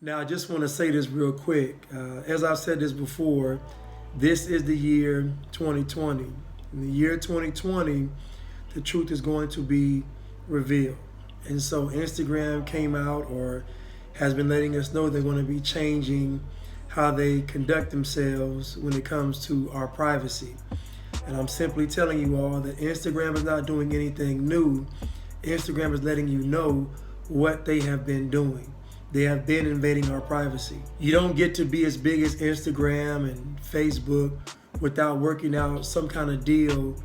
Now, I just want to say this real quick. As I've said this before, this is the year 2020. In the year 2020, the truth is going to be revealed. And so Instagram came out or has been letting us know they're going to be changing how they conduct themselves when it comes to our privacy. And I'm simply telling you all that Instagram is not doing anything new. Instagram is letting you know what they have been doing. They have been invading our privacy. You don't get to be as big as Instagram and Facebook without working out some kind of deal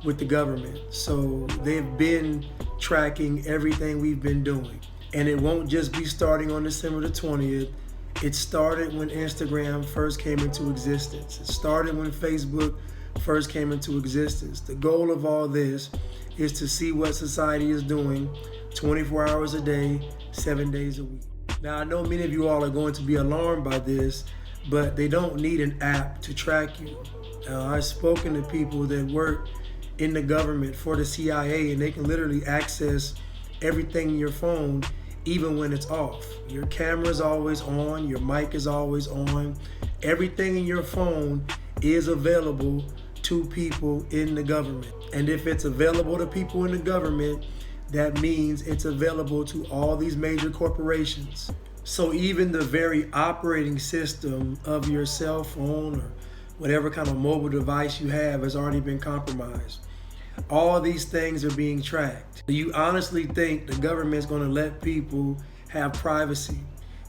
with the government. So they've been tracking everything we've been doing. And it won't just be starting on December the 20th. It started when Instagram first came into existence. It started when Facebook first came into existence. The goal of all this is to see what society is doing 24 hours a day, 7 days a week. Now, I know many of you all are going to be alarmed by this, but they don't need an app to track you. I've spoken to people that work in the government for the CIA, and they can literally access everything in your phone, even when it's off. Your camera's always on, your mic is always on. Everything in your phone is available to people in the government. And if it's available to people in the government, that means it's available to all these major corporations. So even the very operating system of your cell phone or whatever kind of mobile device you have has already been compromised. All these things are being tracked. Do you honestly think the government's going to let people have privacy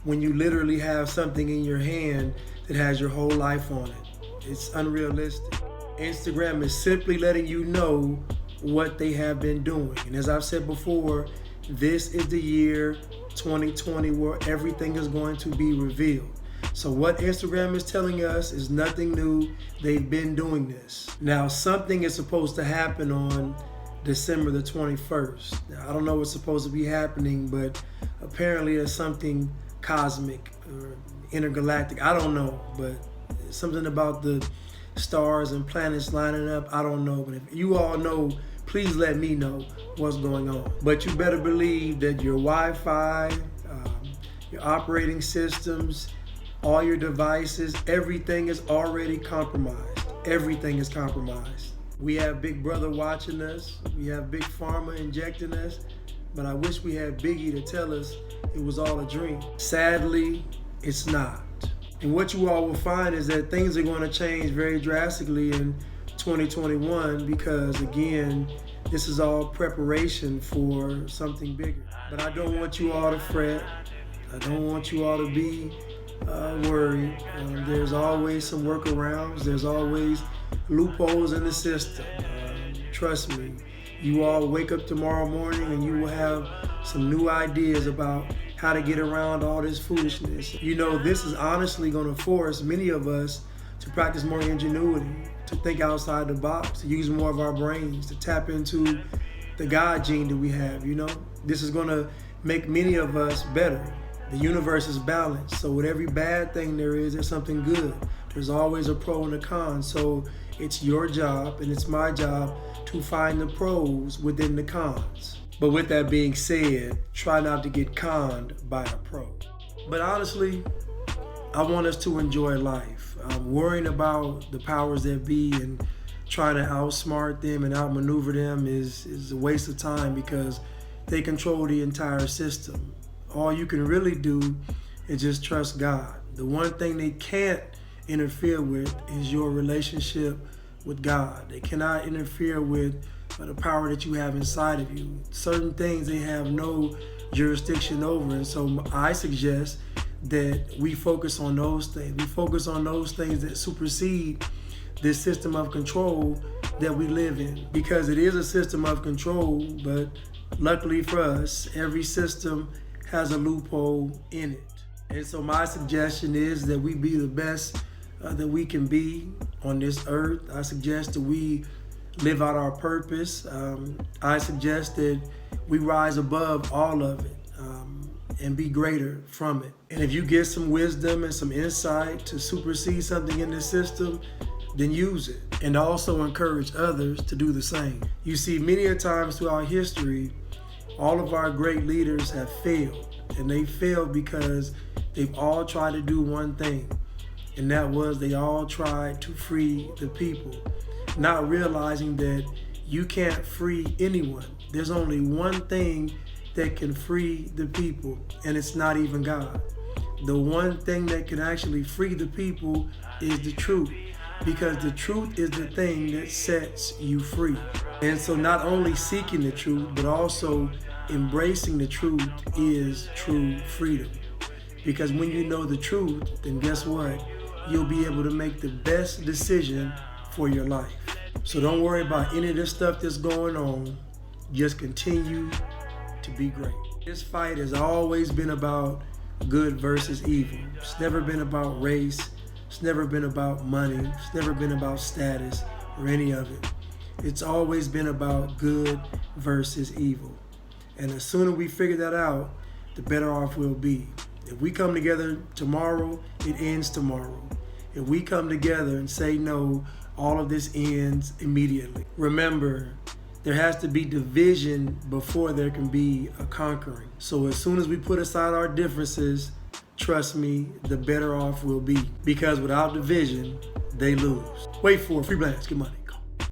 when you literally have something in your hand that has your whole life on it? It's unrealistic. Instagram is simply letting you know what they have been doing. And as I've said before, this is the year 2020 where everything is going to be revealed. So what Instagram is telling us is nothing new. They've been doing this. Now, something is supposed to happen on December the 21st. Now, I don't know what's supposed to be happening, but apparently there's something cosmic or intergalactic. I don't know, but something about the stars and planets lining up. I don't know, but if you all know, please let me know what's going on. But you better believe that your Wi-Fi, your operating systems, all your devices, everything is already compromised. Everything is compromised. We have Big Brother watching us. We have Big Pharma injecting us. But I wish we had Biggie to tell us it was all a dream. Sadly, it's not. And what you all will find is that things are going to change very drastically in 2021 because, again, this is all preparation for something bigger. But I don't want you all to fret. I don't want you all to be worried. There's always some workarounds. There's always loopholes in the system. Trust me. You all wake up tomorrow morning and you will have some new ideas about how to get around all this foolishness. You know, this is honestly going to force many of us to practice more ingenuity, to think outside the box, to use more of our brains, to tap into the God gene that we have, you know? This is going to make many of us better. The universe is balanced, so with every bad thing there is, there's something good. There's always a pro and a con, so it's your job and it's my job to find the pros within the cons. But with that being said, try not to get conned by a pro. But honestly, I want us to enjoy life. Worrying about the powers that be and trying to outsmart them and outmaneuver them is a waste of time because they control the entire system. All you can really do is just trust God. The one thing they can't interfere with is your relationship with God. They cannot interfere with the power that you have inside of you. Certain things they have no jurisdiction over. And so I suggest that we focus on those things. We focus on those things that supersede this system of control that we live in. Because it is a system of control, but luckily for us, every system has a loophole in it. And so my suggestion is that we be the best that we can be on this earth. I suggest that we live out our purpose. I suggest that we rise above all of it and be greater from it. And if you get some wisdom and some insight to supersede something in this system, then use it. And also encourage others to do the same. You see, many a times throughout history, all of our great leaders have failed. And they failed because they've all tried to do one thing, and that was they all tried to free the people, not realizing that you can't free anyone. There's only one thing that can free the people, and it's not even God. The one thing that can actually free the people is the truth, because the truth is the thing that sets you free. And so not only seeking the truth, but also embracing the truth is true freedom. Because when you know the truth, then guess what? You'll be able to make the best decision for your life. So don't worry about any of this stuff that's going on. Just continue to be great. This fight has always been about good versus evil. It's never been about race. It's never been about money. It's never been about status or any of it. It's always been about good versus evil. And the sooner we figure that out, the better off we'll be. If we come together tomorrow, it ends tomorrow. If we come together and say no, all of this ends immediately. Remember, there has to be division before there can be a conquering. So as soon as we put aside our differences, trust me, the better off we'll be. Because without division, they lose. Wait for it. Free Blast. Get money.